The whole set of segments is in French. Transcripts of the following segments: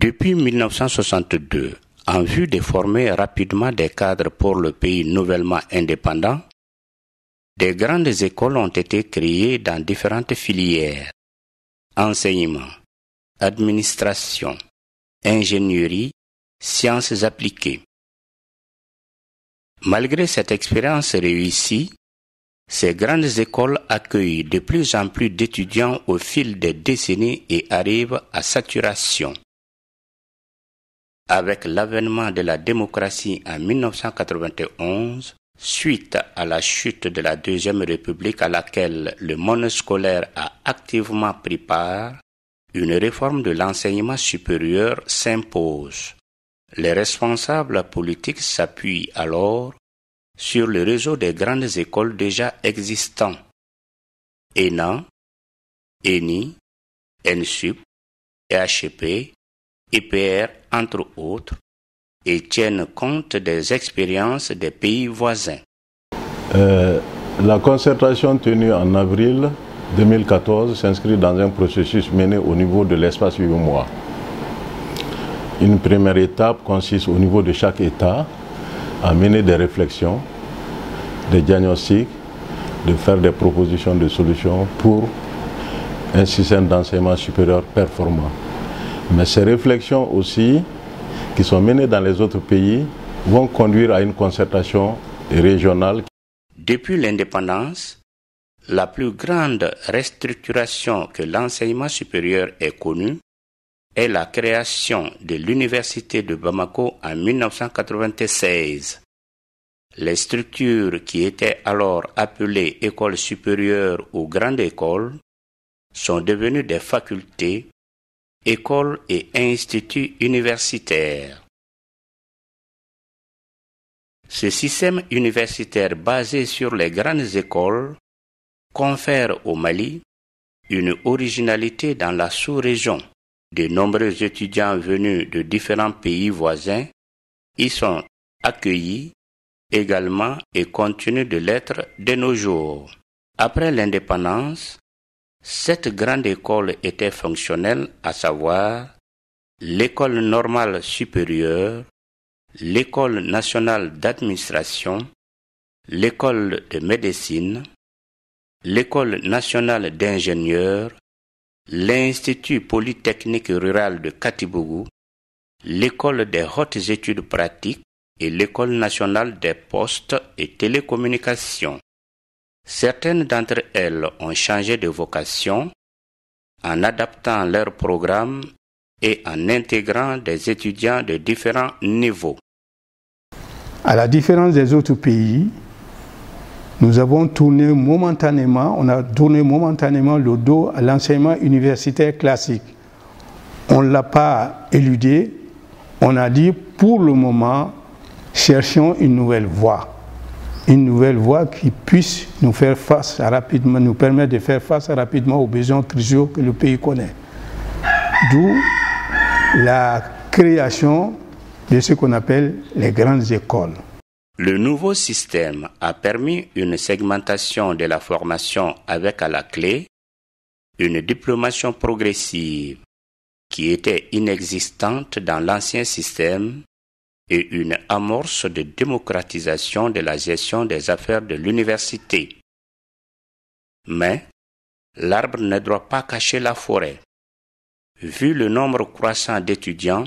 Depuis 1962, en vue de former rapidement des cadres pour le pays nouvellement indépendant, des grandes écoles ont été créées dans différentes filières: enseignement, administration, ingénierie, sciences appliquées. Malgré cette expérience réussie, ces grandes écoles accueillent de plus en plus d'étudiants au fil des décennies et arrivent à saturation. Avec l'avènement de la démocratie en 1991, suite à la chute de la Deuxième République à laquelle le monde scolaire a activement pris part, une réforme de l'enseignement supérieur s'impose. Les responsables politiques s'appuient alors sur le réseau des grandes écoles déjà existants: ENA, ENI, ENSUP, EHEP, EPR entre autres, et tiennent compte des expériences des pays voisins. La concertation tenue en avril 2014 s'inscrit dans un processus mené au niveau de l'espace 8 mois. Une première étape consiste au niveau de chaque État à mener des réflexions, des diagnostics, de faire des propositions de solutions pour un système d'enseignement supérieur performant. Mais ces réflexions aussi, qui sont menées dans les autres pays, vont conduire à une concertation régionale. Depuis l'indépendance, la plus grande restructuration que l'enseignement supérieur ait connue est la création de l'Université de Bamako en 1996. Les structures qui étaient alors appelées écoles supérieures ou grandes écoles sont devenues des facultés, écoles et instituts universitaires. Ce système universitaire basé sur les grandes écoles confère au Mali une originalité dans la sous-région. De nombreux étudiants venus de différents pays voisins y sont accueillis également et continuent de l'être de nos jours. Après l'indépendance, cette grande école était fonctionnelle, à savoir l'école normale supérieure, l'école nationale d'administration, l'école de médecine, l'école nationale d'ingénieurs, l'Institut polytechnique rural de Katibougou, l'école des hautes études pratiques et l'école nationale des postes et télécommunications. Certaines d'entre elles ont changé de vocation en adaptant leur programme et en intégrant des étudiants de différents niveaux. À la différence des autres pays, on a tourné momentanément le dos à l'enseignement universitaire classique. On ne l'a pas éludé, on a dit pour le moment, cherchons une nouvelle voie qui puisse nous permettre de faire face rapidement aux besoins cruciaux que le pays connaît. D'où la création de ce qu'on appelle les grandes écoles. Le nouveau système a permis une segmentation de la formation avec à la clé une diplomation progressive qui était inexistante dans l'ancien système et une amorce de démocratisation de la gestion des affaires de l'université. Mais l'arbre ne doit pas cacher la forêt. Vu le nombre croissant d'étudiants,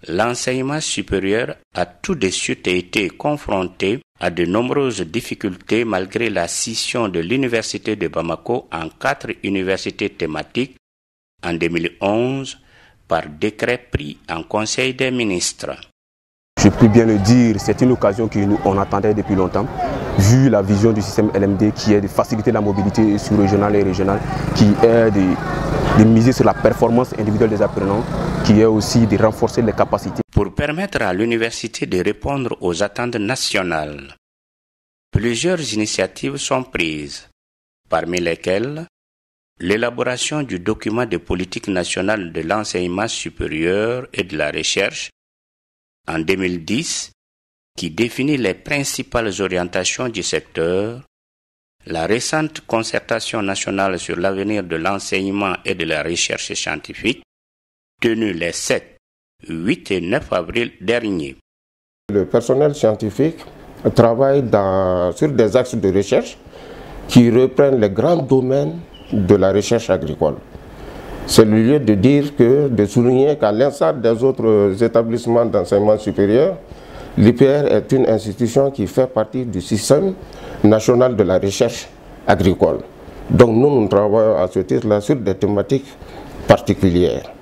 l'enseignement supérieur a tout de suite été confronté à de nombreuses difficultés malgré la scission de l'Université de Bamako en 4 universités thématiques en 2011 par décret pris en Conseil des ministres. Je peux bien le dire, c'est une occasion qu'on attendait depuis longtemps, vu la vision du système LMD qui est de faciliter la mobilité sous-régionale et régionale, qui est de miser sur la performance individuelle des apprenants, qui est aussi de renforcer les capacités. Pour permettre à l'université de répondre aux attentes nationales, plusieurs initiatives sont prises, parmi lesquelles l'élaboration du document de politique nationale de l'enseignement supérieur et de la recherche en 2010, qui définit les principales orientations du secteur, la récente concertation nationale sur l'avenir de l'enseignement et de la recherche scientifique, tenue les 7 8 et 9 avril dernier. Le personnel scientifique travaille sur des axes de recherche qui reprennent les grands domaines de la recherche agricole. C'est le lieu de souligner qu'à l'instar des autres établissements d'enseignement supérieur, l'IPR est une institution qui fait partie du système national de la recherche agricole. Donc nous travaillons à ce titre-là sur des thématiques particulières.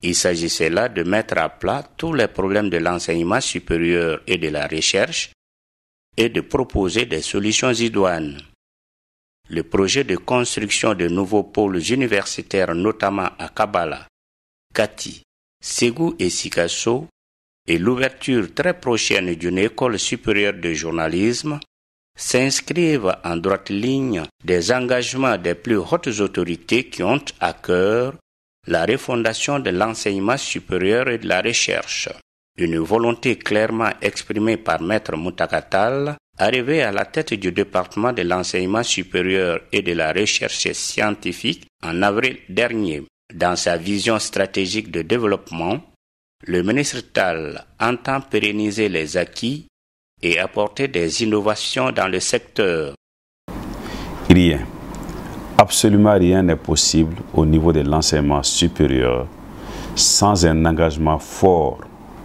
Il s'agissait là de mettre à plat tous les problèmes de l'enseignement supérieur et de la recherche et de proposer des solutions idoines. Le projet de construction de nouveaux pôles universitaires, notamment à Kabala, Kati, Ségou et Sikasso, et l'ouverture très prochaine d'une école supérieure de journalisme s'inscrivent en droite ligne des engagements des plus hautes autorités qui ont à cœur la refondation de l'enseignement supérieur et de la recherche. Une volonté clairement exprimée par Maître Moutaka Tall, arrivé à la tête du département de l'enseignement supérieur et de la recherche scientifique en avril dernier. Dans sa vision stratégique de développement, le ministre Tall entend pérenniser les acquis et apporter des innovations dans le secteur. Rien, absolument rien n'est possible au niveau de l'enseignement supérieur sans un engagement fort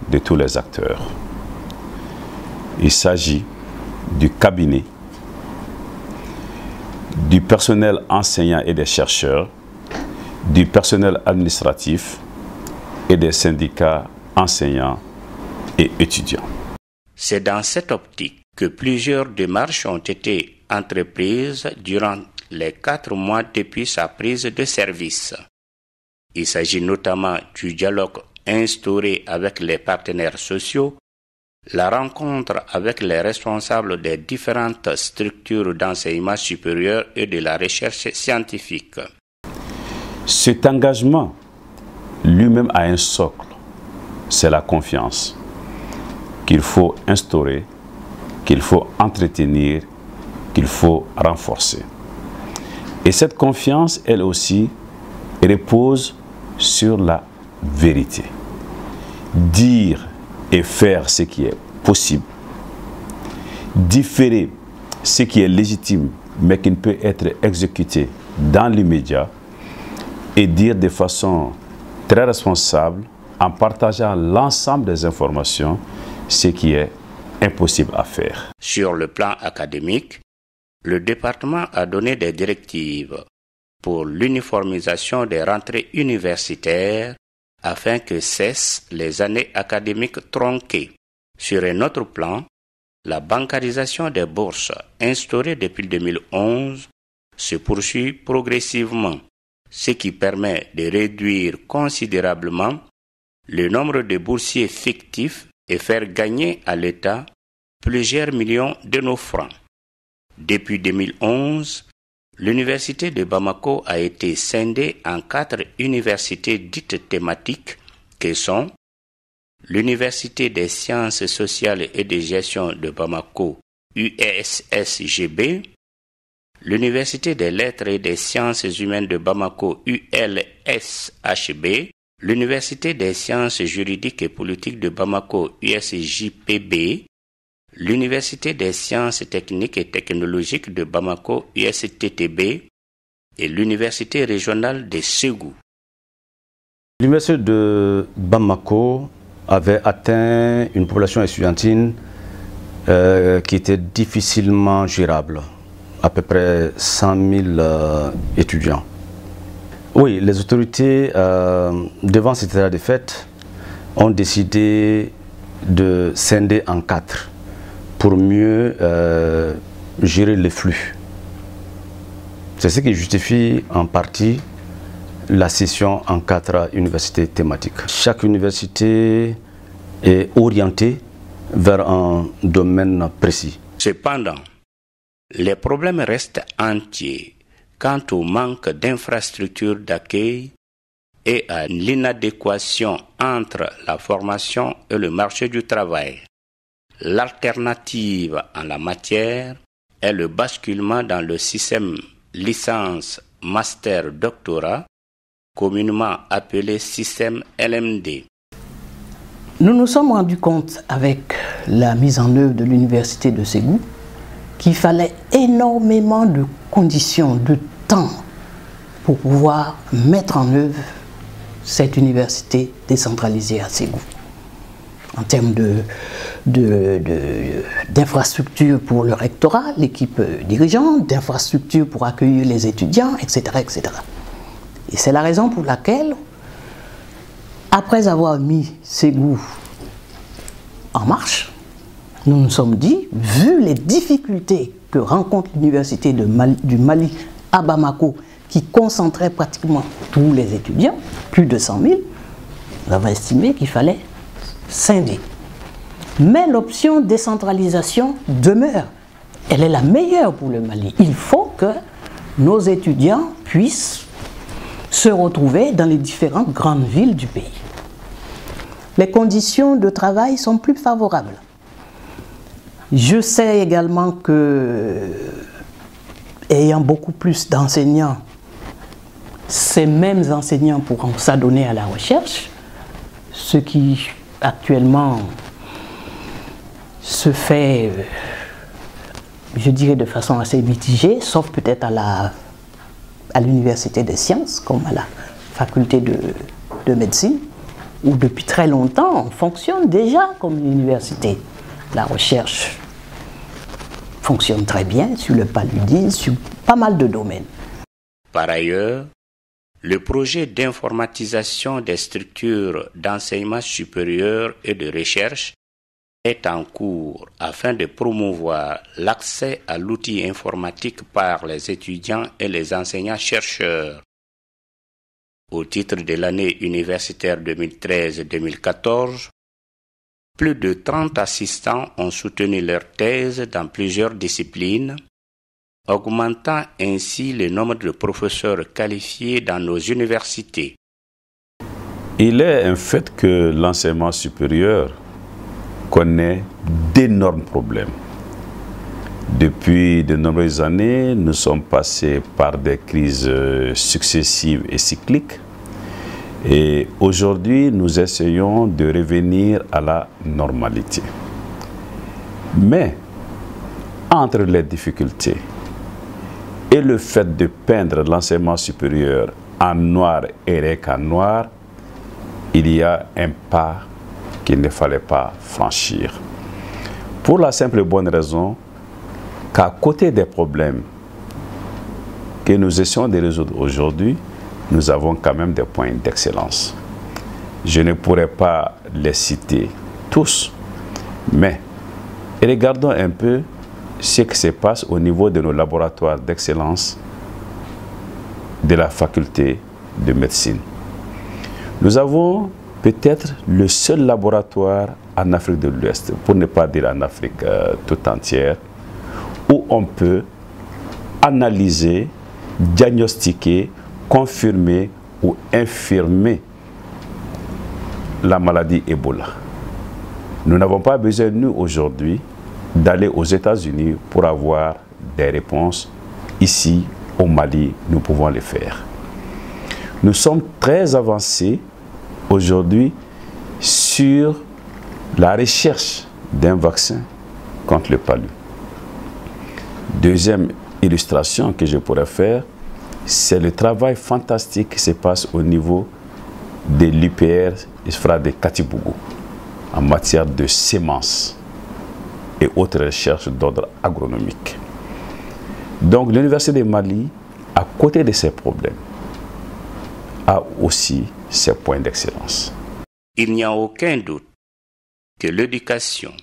de tous les acteurs. Il s'agit du cabinet, du personnel enseignant et des chercheurs, du personnel administratif et des syndicats enseignants et étudiants. C'est dans cette optique que plusieurs démarches ont été entreprises durant les 4 mois depuis sa prise de service. Il s'agit notamment du dialogue instauré avec les partenaires sociaux, la rencontre avec les responsables des différentes structures d'enseignement supérieur et de la recherche scientifique. Cet engagement lui-même a un socle, c'est la confiance qu'il faut instaurer, qu'il faut entretenir, qu'il faut renforcer. Et cette confiance, elle aussi, repose sur la vérité. Dire et faire ce qui est possible. Différer ce qui est légitime, mais qui ne peut être exécuté dans l'immédiat. Et dire de façon très responsable, en partageant l'ensemble des informations, ce qui est impossible à faire. Sur le plan académique, le département a donné des directives pour l'uniformisation des rentrées universitaires afin que cessent les années académiques tronquées. Sur un autre plan, la bancarisation des bourses instaurée depuis 2011 se poursuit progressivement, ce qui permet de réduire considérablement le nombre de boursiers fictifs et faire gagner à l'État plusieurs millions de nos francs. Depuis 2011, l'université de Bamako a été scindée en 4 universités dites thématiques que sont l'Université des sciences sociales et de gestion de Bamako, USSGB, l'Université des lettres et des sciences humaines de Bamako, ULSHB, l'Université des sciences juridiques et politiques de Bamako, USJPB, l'Université des sciences techniques et technologiques de Bamako, USTTB, et l'Université régionale de Ségou. L'Université de Bamako avait atteint une population estudiantine qui était difficilement gérable, à peu près 100 000 étudiants. Oui, les autorités, devant cet état de fait, ont décidé de scinder en 4 pour mieux gérer les flux. C'est ce qui justifie en partie la scission en 4 universités thématiques. Chaque université est orientée vers un domaine précis. Cependant, les problèmes restent entiers quant au manque d'infrastructures d'accueil et à l'inadéquation entre la formation et le marché du travail. L'alternative en la matière est le basculement dans le système licence, master, doctorat, communément appelé système LMD. Nous nous sommes rendus compte avec la mise en œuvre de l'université de Ségou qu'il fallait énormément de conditions, de temps pour pouvoir mettre en œuvre cette université décentralisée à Ségou. En termes d'infrastructures pour le rectorat, l'équipe dirigeante, d'infrastructures pour accueillir les étudiants, etc., etc. Et c'est la raison pour laquelle, après avoir mis Ségou en marche, nous nous sommes dit, vu les difficultés que rencontre l'université du Mali à Bamako, qui concentrait pratiquement tous les étudiants, plus de 100 000, nous avons estimé qu'il fallait scinder. Mais l'option décentralisation demeure. Elle est la meilleure pour le Mali. Il faut que nos étudiants puissent se retrouver dans les différentes grandes villes du pays. Les conditions de travail sont plus favorables. Je sais également que, ayant beaucoup plus d'enseignants, ces mêmes enseignants pourront s'adonner à la recherche, ce qui actuellement se fait, je dirais, de façon assez mitigée, sauf peut-être à l'université des sciences, comme à la faculté de médecine, où depuis très longtemps on fonctionne déjà comme une université. La recherche fonctionne très bien sur le paludisme, sur pas mal de domaines. Par ailleurs, le projet d'informatisation des structures d'enseignement supérieur et de recherche est en cours afin de promouvoir l'accès à l'outil informatique par les étudiants et les enseignants-chercheurs. Au titre de l'année universitaire 2013-2014, plus de 30 assistants ont soutenu leur thèse dans plusieurs disciplines, augmentant ainsi le nombre de professeurs qualifiés dans nos universités. Il est un fait que l'enseignement supérieur connaît d'énormes problèmes. Depuis de nombreuses années, nous sommes passés par des crises successives et cycliques. Et aujourd'hui, nous essayons de revenir à la normalité. Mais, entre les difficultés et le fait de peindre l'enseignement supérieur en noir et avec en noir, il y a un pas qu'il ne fallait pas franchir. Pour la simple et bonne raison qu'à côté des problèmes que nous essayons de résoudre aujourd'hui, nous avons quand même des points d'excellence. Je ne pourrais pas les citer tous, mais regardons un peu ce qui se passe au niveau de nos laboratoires d'excellence de la faculté de médecine. Nous avons peut-être le seul laboratoire en Afrique de l'Ouest, pour ne pas dire en Afrique tout entière, où on peut analyser, diagnostiquer, confirmer ou infirmer la maladie Ebola. Nous n'avons pas besoin, nous, aujourd'hui, d'aller aux États-Unis pour avoir des réponses. Ici, au Mali, nous pouvons les faire. Nous sommes très avancés aujourd'hui sur la recherche d'un vaccin contre le palu. Deuxième illustration que je pourrais faire, c'est le travail fantastique qui se passe au niveau de l'UPR ISFRA de Katibougou en matière de semences et autres recherches d'ordre agronomique. Donc l'Université du Mali, à côté de ces problèmes, a aussi ses points d'excellence. Il n'y a aucun doute que l'éducation,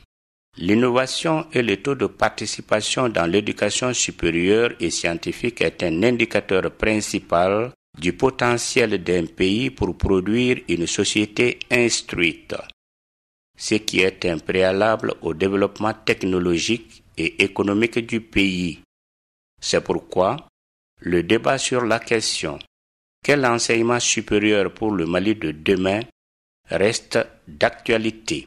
l'innovation et le taux de participation dans l'éducation supérieure et scientifique est un indicateur principal du potentiel d'un pays pour produire une société instruite, ce qui est un préalable au développement technologique et économique du pays. C'est pourquoi le débat sur la question « Quel enseignement supérieur pour le Mali de demain ?» reste d'actualité.